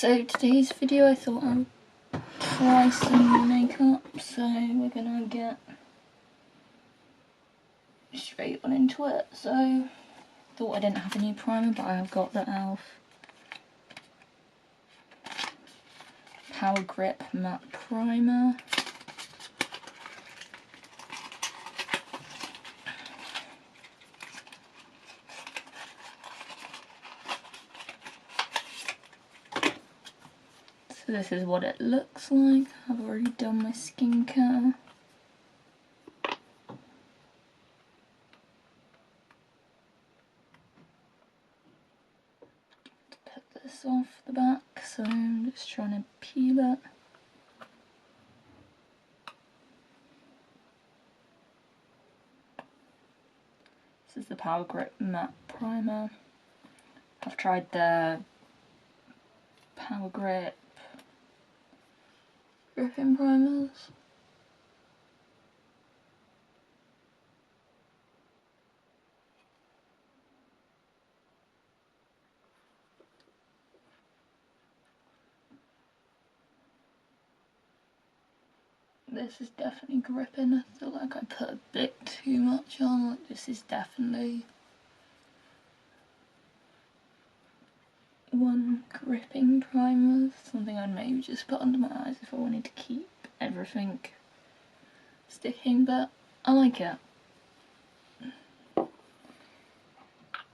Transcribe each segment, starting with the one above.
So today's video I thought I'd try some new makeup, so we're gonna get straight on into it. So thought I didn't have a new primer, but I have got the e.l.f. Power Grip Matte Primer. So this is what it looks like. I've already done my skincare. Put this off the back, so I'm just trying to peel it. This is the Power Grip Matte Primer. I've tried the Power Grip gripping primers. This is definitely gripping. I feel like I put a bit too much on. Like, this is definitely one gripping primer. Something I'd maybe just put under my eyes if I wanted to keep everything sticking, but I like it.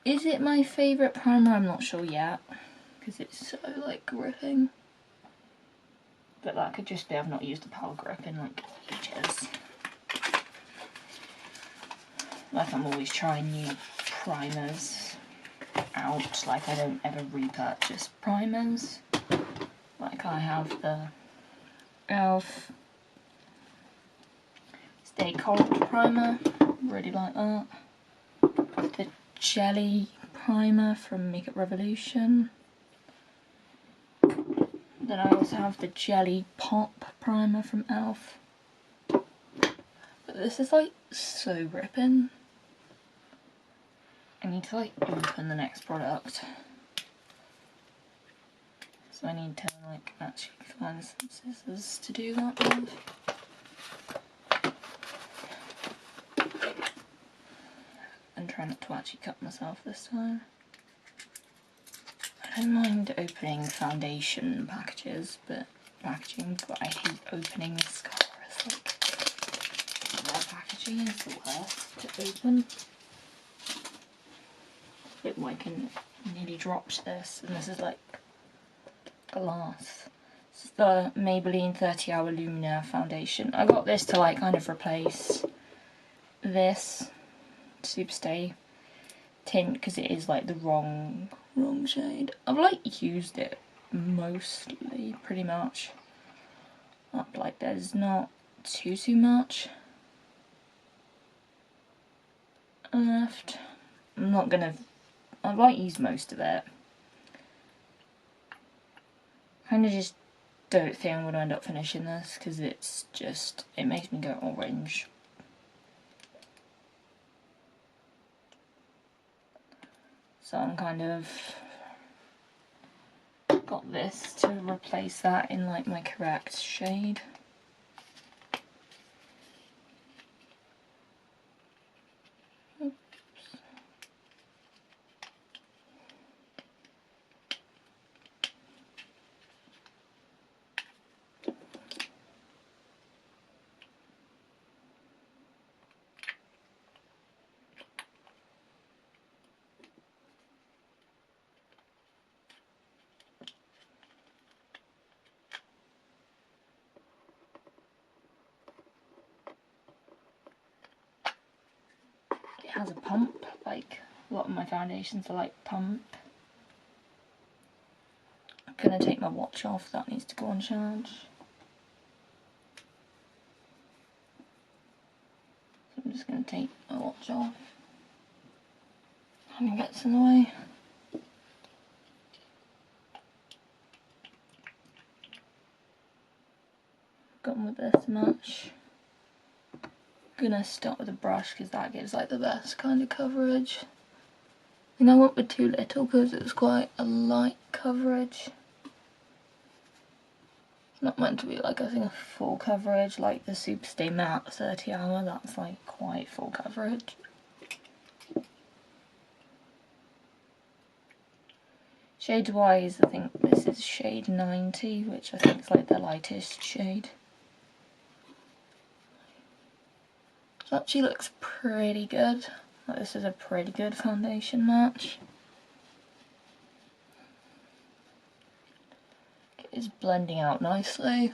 Is it my favourite primer? I'm not sure yet, because it's so like gripping. But that could just be I've not used the Power Grip in like ages. Like I'm always trying new primers out, like I don't ever repurchase primers. Like I have the e.l.f. Stay Cold primer, really like that. The Jelly primer from Makeup Revolution. Then I also have the Jelly Pop primer from e.l.f. But this is like so gripping. I need to like open the next product. So I need to like actually find some scissors to do that with. And try not to actually cut myself this time. I don't mind opening foundation packages, but I hate opening mascaras. Like, their packaging is the worst to open. Look, I can nearly dropped this, and this is like glass. This is the Maybelline 30 Hour Luminaire foundation. I got this to like kind of replace this Superstay tint because it is like the wrong shade. I've like used it mostly, pretty much. Like there's not too much left. I've like used most of it. Kind of just don't think I'm gonna end up finishing this because it makes me go orange. So I'm kind of got this to replace that in like my correct shade. Oops. It has a pump, like a lot of my foundations are like pump. I'm gonna take my watch off, that needs to go on charge. So I'm just gonna take my watch off. It gets in the way. Gone with this much. Gonna start with a brush because that gives like the best kind of coverage. I think I went with too little because it was quite a light coverage. It's not meant to be like, I think, a full coverage like the Superstay Matte 30 Hour. That's like quite full coverage. Shades wise, I think this is shade 90, which I think is like the lightest shade. It actually looks pretty good. Like, this is a pretty good foundation match. It's blending out nicely.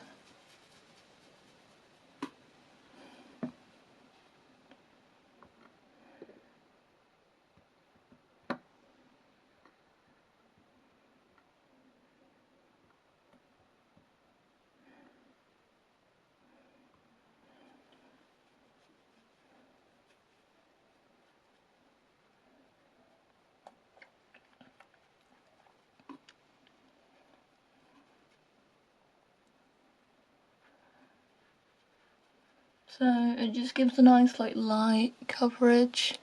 So it just gives a nice like light coverage,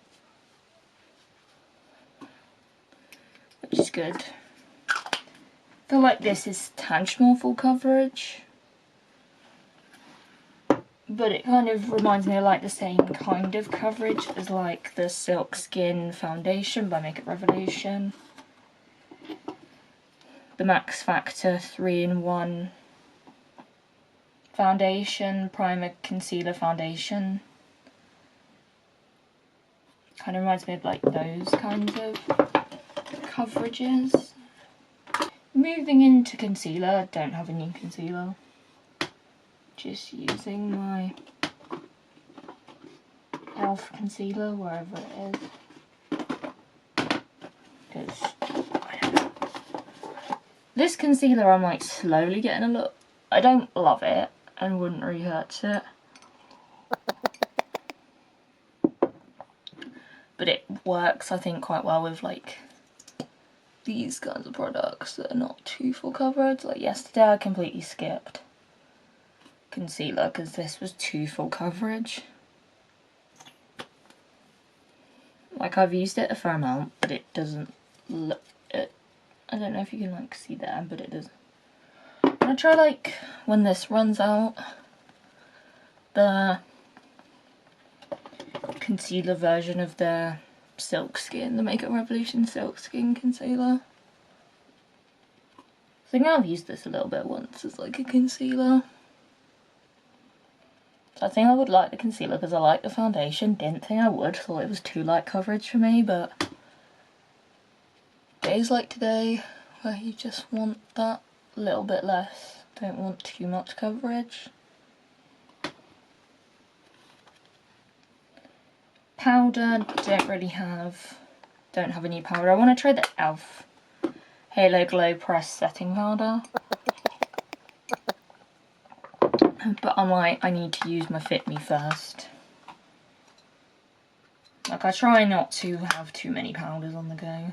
which is good. I feel like this is tangible full coverage, but it kind of reminds me of like the same kind of coverage as like the Silk Skin foundation by Makeup Revolution. The Max Factor 3-in-1 foundation, primer, concealer, foundation. Kind of reminds me of like those kinds of coverages. Moving into concealer, I don't have a new concealer. Just using my e.l.f. concealer wherever it is. Because this concealer I'm like slowly getting a look. I don't love it and wouldn't research it. But it works, I think, quite well with like these kinds of products that are not too full coverage. Like yesterday I completely skipped concealer because this was too full coverage. Like, I've used it a fair amount, but it doesn't look it. I don't know if you can like see there, but it doesn't. I'm gonna try like when this runs out, the concealer version of the Silk Skin, the Makeup Revolution Silk Skin concealer. I think I've used this a little bit once as like a concealer. So I think I would like the concealer because I like the foundation. Didn't think I would, thought it was too light coverage for me, but days like today where you just want that little bit less, don't want too much coverage. Powder, don't have any powder. I want to try the e.l.f. Halo Glow Press Setting Powder. But I'm like, I need to use my Fit Me first. Like, I try not to have too many powders on the go.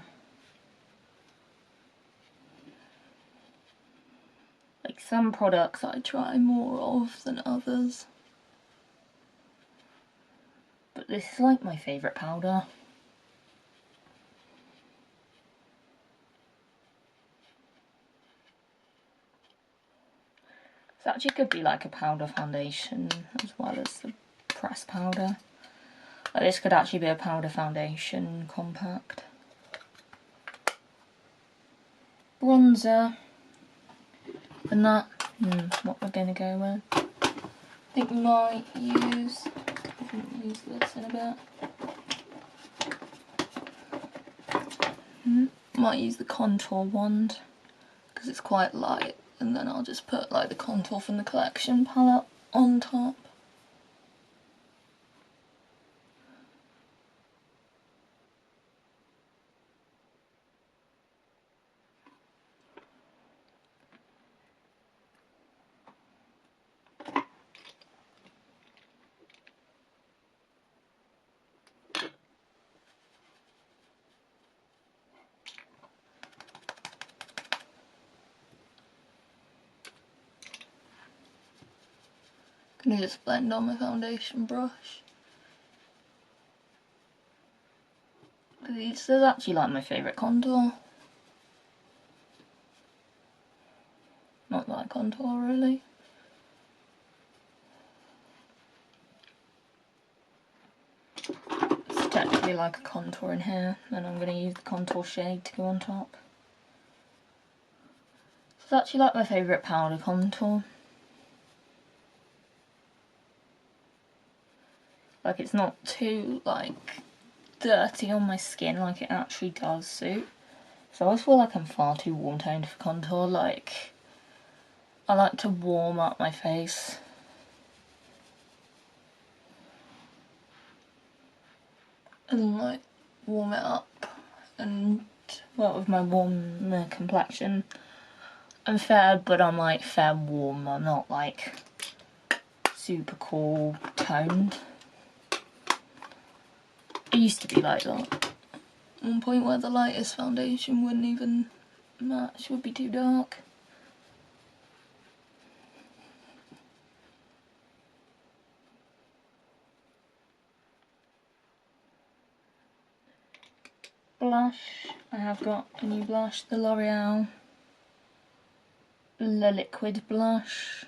Like, some products I try more of than others. But this is like my favourite powder. This actually could be like a powder foundation as well as the press powder. Like, this could actually be a powder foundation compact. Bronzer. And that, what we're going to go with. I think we might use, this in a bit. Might use the contour wand because it's quite light, and then I'll just put like the contour from the collection palette on top. Gonna just blend on my foundation brush. This is actually like my favourite contour. Not that contour really. It's technically like a contour in here, and I'm going to use the contour shade to go on top. It's actually like my favourite powder contour. Like, it's not too like dirty on my skin, like it actually does suit. So I always feel like I'm far too warm toned for contour. Like, I like to warm up my face. And like warm it up, and well, with my warmer complexion, I'm fair, but I'm like fair warm. I'm not like super cool toned. I used to be like that. At one point where the lightest foundation wouldn't even match, would be too dark. Blush, I have got a new blush, the L'Oreal Le Liquid blush.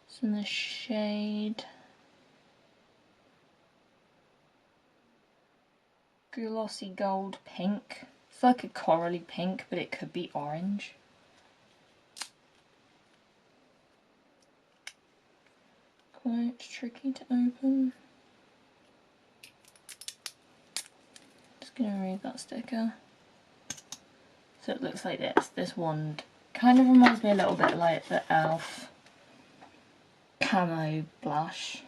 It's in the shade Glossy Gold Pink. It's like a corally pink, but it could be orange. Quite tricky to open. Just gonna remove that sticker. So it looks like this. This wand kind of reminds me a little bit like the e.l.f. camo blush.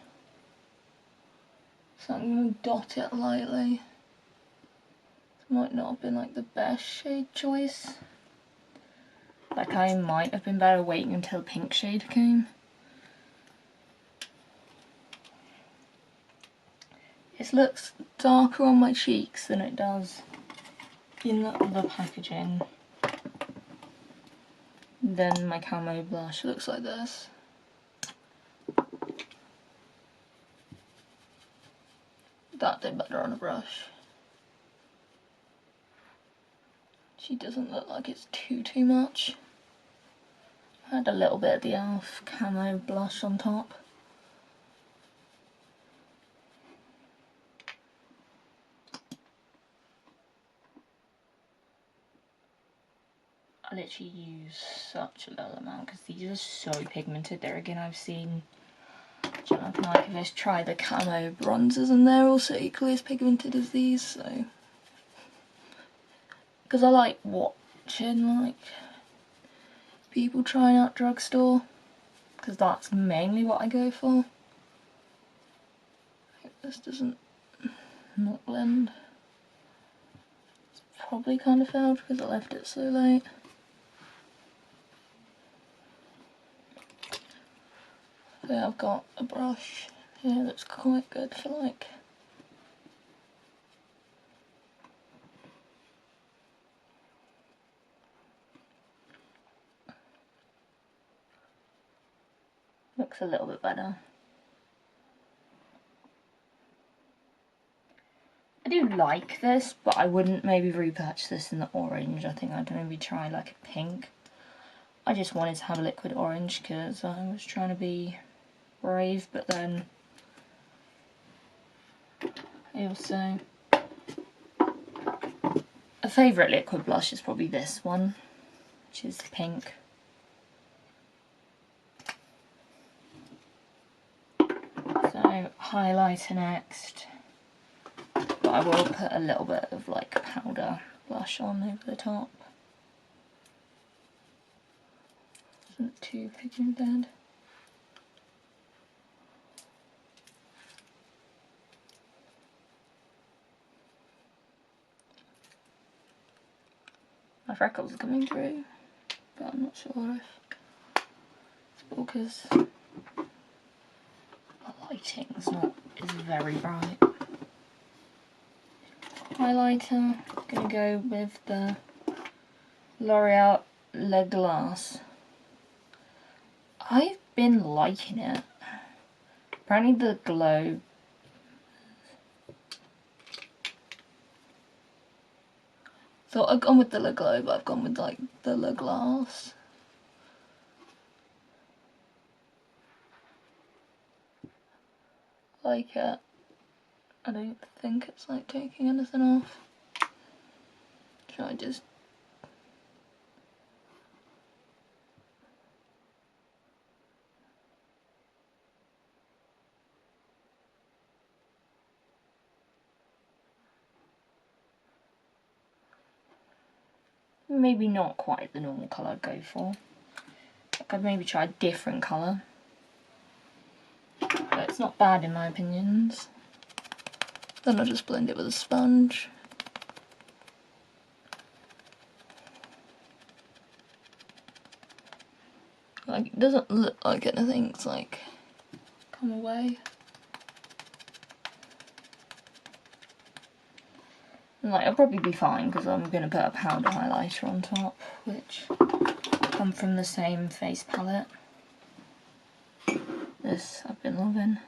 So I'm gonna dot it lightly. This might not have been like the best shade choice. Like, I might have been better waiting until the pink shade came. It looks darker on my cheeks than it does in the packaging. Then my camo blush looks like this. That did better on a brush. She doesn't look like it's too much. I had a little bit of the e.l.f. camo blush on top. I literally use such a little amount because these are so pigmented. There again, I've seen Jonathan Ikovich try the camo bronzers and they're also equally as pigmented as these, so. Because I like watching like people trying out drugstore, because that's mainly what I go for. I hope this doesn't not blend. It's probably kind of failed because I left it so late. So I've got a brush here that's quite good for like looks a little bit better. I do like this, but I wouldn't maybe repatch this in the orange. I think I'd maybe try like a pink. I just wanted to have a liquid orange because I was trying to be brave, but then I also... A favourite liquid blush is probably this one, which is pink. So highlighter next, but I will put a little bit of like powder blush on over the top. Isn't too pigmented. My freckles are coming through, but I'm not sure if it's because the lighting's not is very bright. Highlighter, gonna go with the L'Oreal Le Glace. I've been liking it. Apparently the glow thought I'd gone with the Le Glow, but I've gone with like the Le Glace. like it. I don't think it's like taking anything off. Should I just... Maybe not quite the normal colour I'd go for. I could maybe try a different colour. But it's not bad in my opinions. Then I'll just blend it with a sponge. Like, it doesn't look like anything's like come away. And like, I'll probably be fine because I'm going to put a powder highlighter on top, which come from the same face palette. This I've been loving.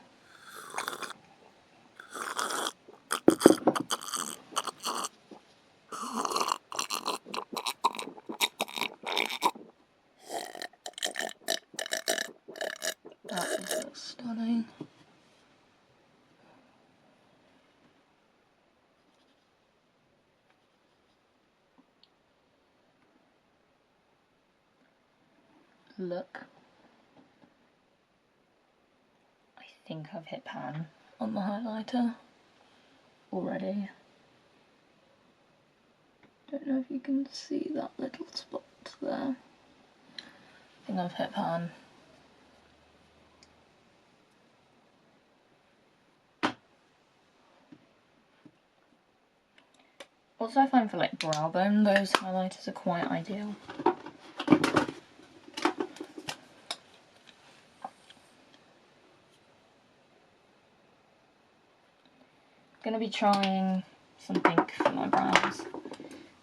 That just looks stunning. Look. I think I've hit pan on the highlighter already. Don't know if you can see that little spot there. I think I've hit pan. Also, I find for like brow bone, those highlighters are quite ideal. I'm gonna be trying something for my brows.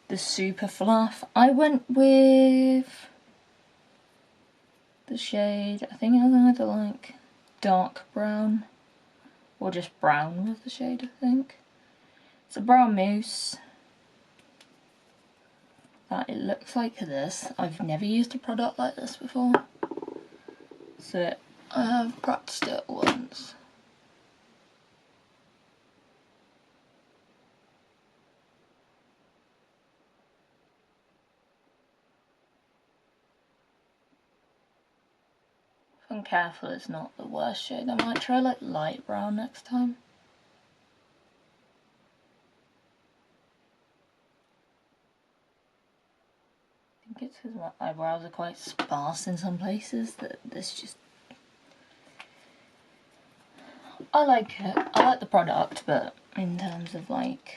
The Super Fluff. I went with the shade, I think it was either like dark brown or just brown was the shade, I think. It's a brown mousse. It looks like this. I've never used a product like this before, so I have practiced it once. If I'm careful, it's not the worst shade. I might try like light brown next time. I think it's because my eyebrows are quite sparse in some places that this just... I like it. I like the product, but in terms of like...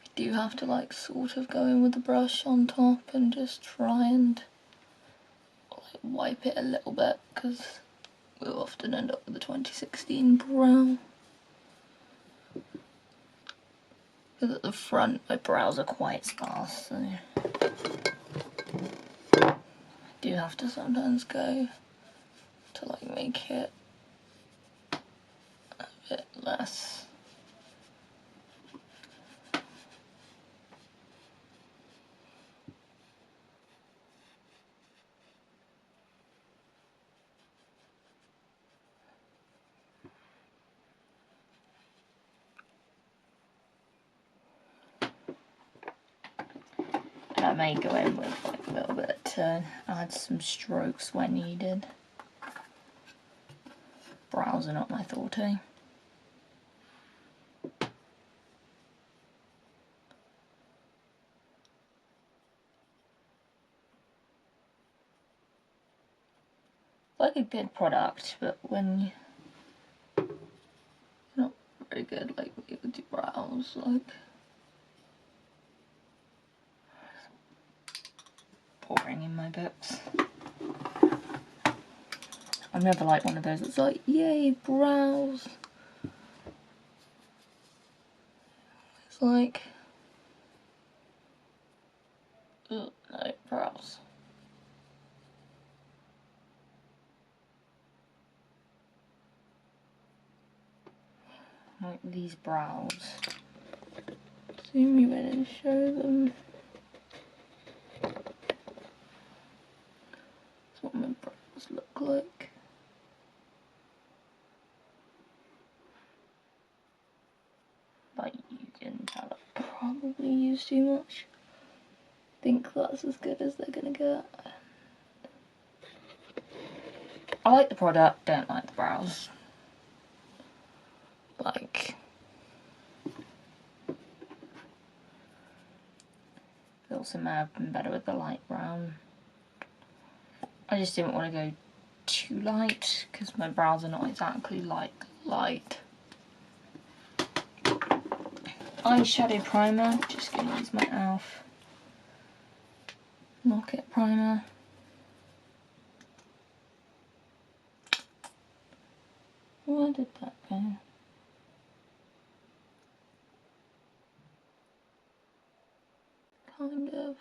you do have to like sort of go in with the brush on top and just try and like wipe it a little bit, because we'll often end up with a 2016 brow. Because at the front my brows are quite sparse, so I do have to sometimes go to like make it a bit less. And I may go in with like a little bit to add some strokes where needed. Brows are not my forte. Like a good product, but when you're not very good like with your brows, like pouring in my books. I'm never like one of those that's like, yay, brows. It's like, ugh, no, brows. Like these brows. Zoom you in and show them. That's what my brows look like. use too much. I think that's as good as they're gonna get. I like the product, don't like the brows. Like, it also may have been better with the light brown. I just didn't want to go too light because my brows are not exactly like light. Eyeshadow primer, just gonna use my e.l.f. Market primer. Where did that go? Kind of.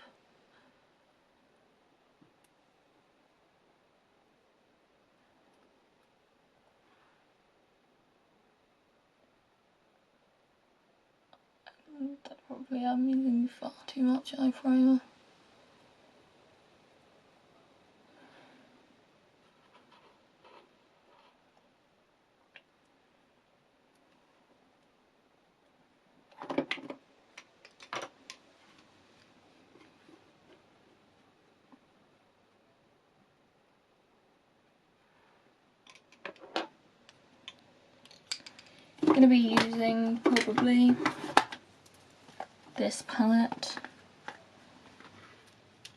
Probably I'm using far too much eye primer. I'm going to be using probably this palette.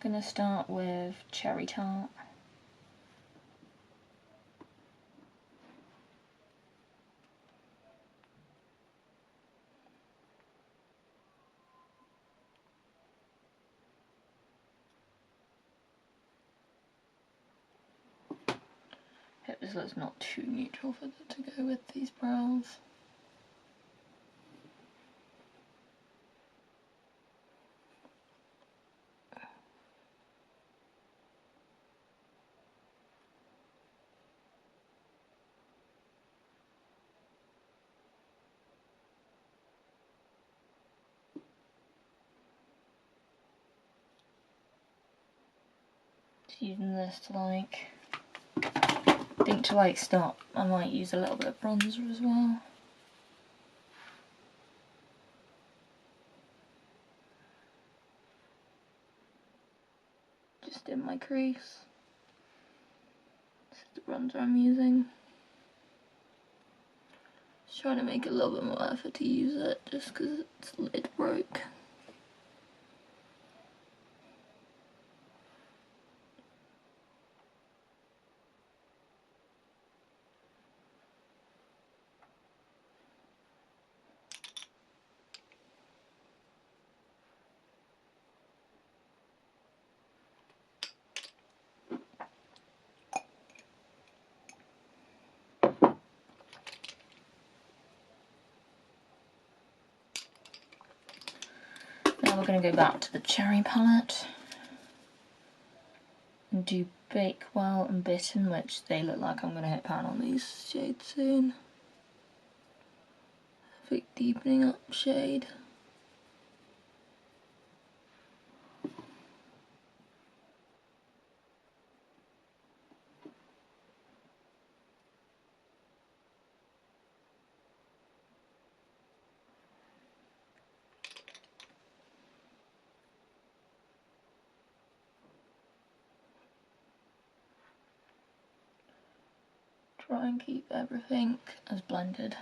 I'm going to start with Cherry Tart. Hope this looks not too neutral for to go with these brows. Just using this to like, I think to like start, I might use a little bit of bronzer as well. Just in my crease. This is the bronzer I'm using. Just trying to make a little bit more effort to use it just because its lid broke. Now we're going to go back to the Cherry palette and do Bakewell and Bitten, which they look like I'm going to hit pan on these shades soon. Perfect deepening up shade. Try and keep everything as blended.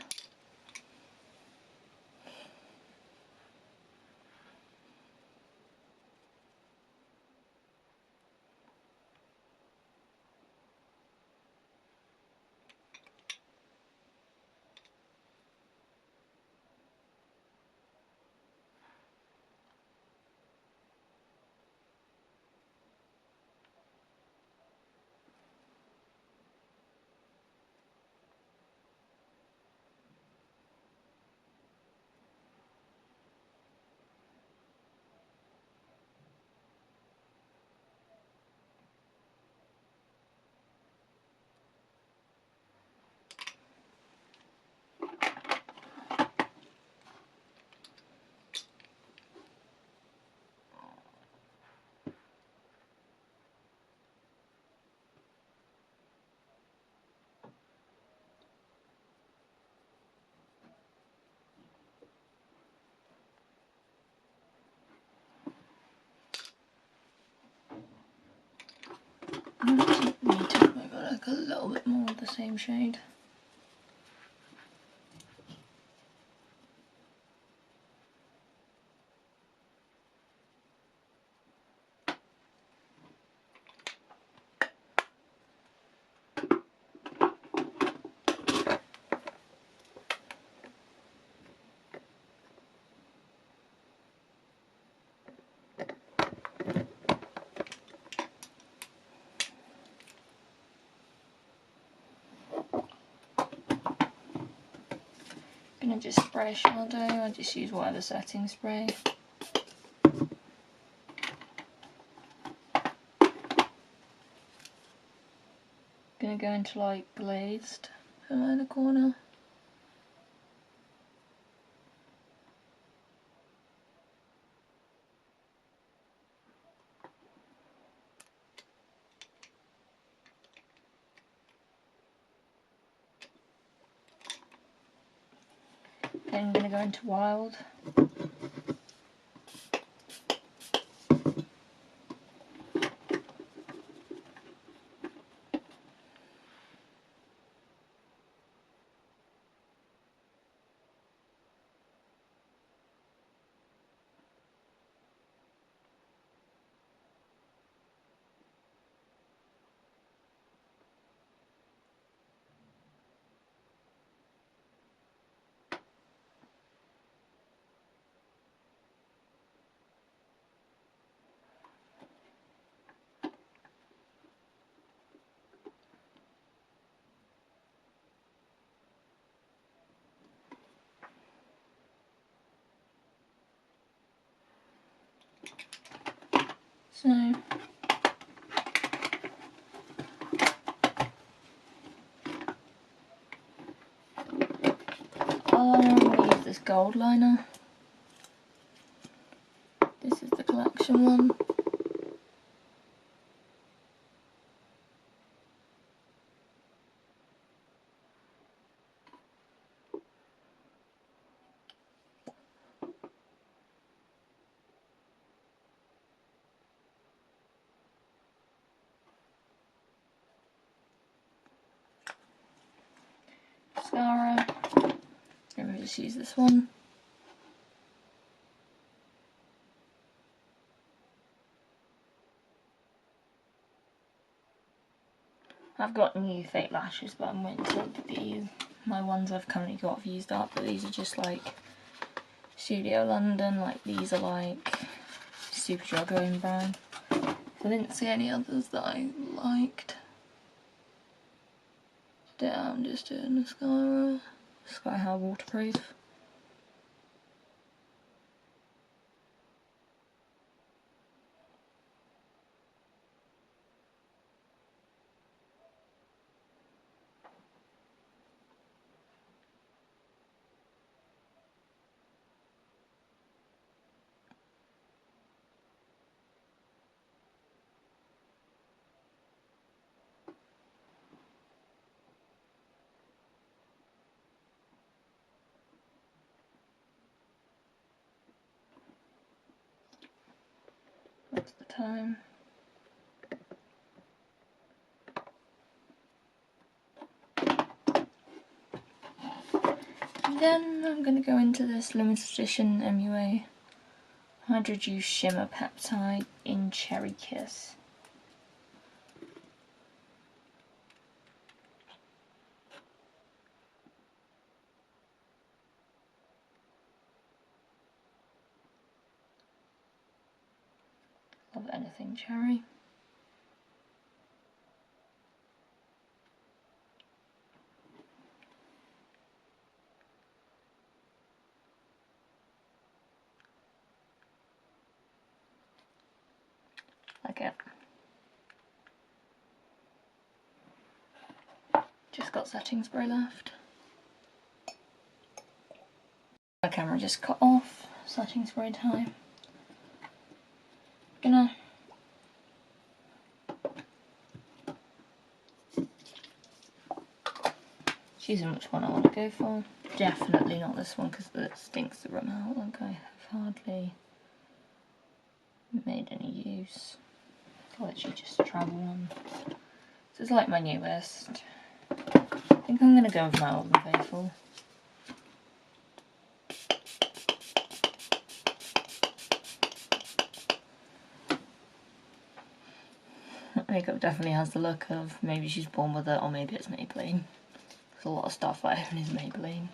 I need to maybe like a little bit more of the same shade. I'm gonna just spray shadow. I just use whatever setting spray. Gonna go into like glazed in the corner. Then I'm gonna go into wild. So I'm going to use this gold liner. This is the collection one. Mascara. I'm going to just use this one. I've got new fake lashes, but I'm waiting till my ones I've currently got have used up, but these are just like Studio London, like these are like Superdrug own brand. So I didn't see any others that I liked. I'm just doing mascara. Sky High waterproof. What's the time? And then I'm going to go into this limited edition MUA Hydro Juice Shimmer Peptide in Cherry Kiss. Love anything cherry. Like it. Just got setting spray left. My camera just cut off. Setting spray time. Gonna choosing which one I want to go for. Definitely not this one because it stinks to run out. Like I have hardly made any use. I'll literally just travel on. This is like my newest. I think I'm going to go with my Old and Faithful. Makeup definitely has the look of maybe she's born with it or maybe it's Maybelline. There's a lot of stuff I own is Maybelline.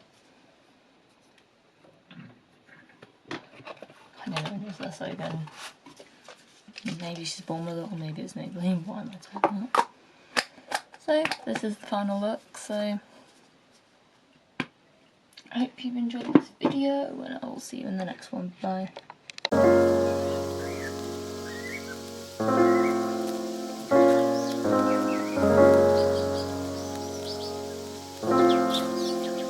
I never use this again. Maybe she's born with it or maybe it's Maybelline. Why am I talking that? So this is the final look. So I hope you've enjoyed this video and I will see you in the next one. Bye.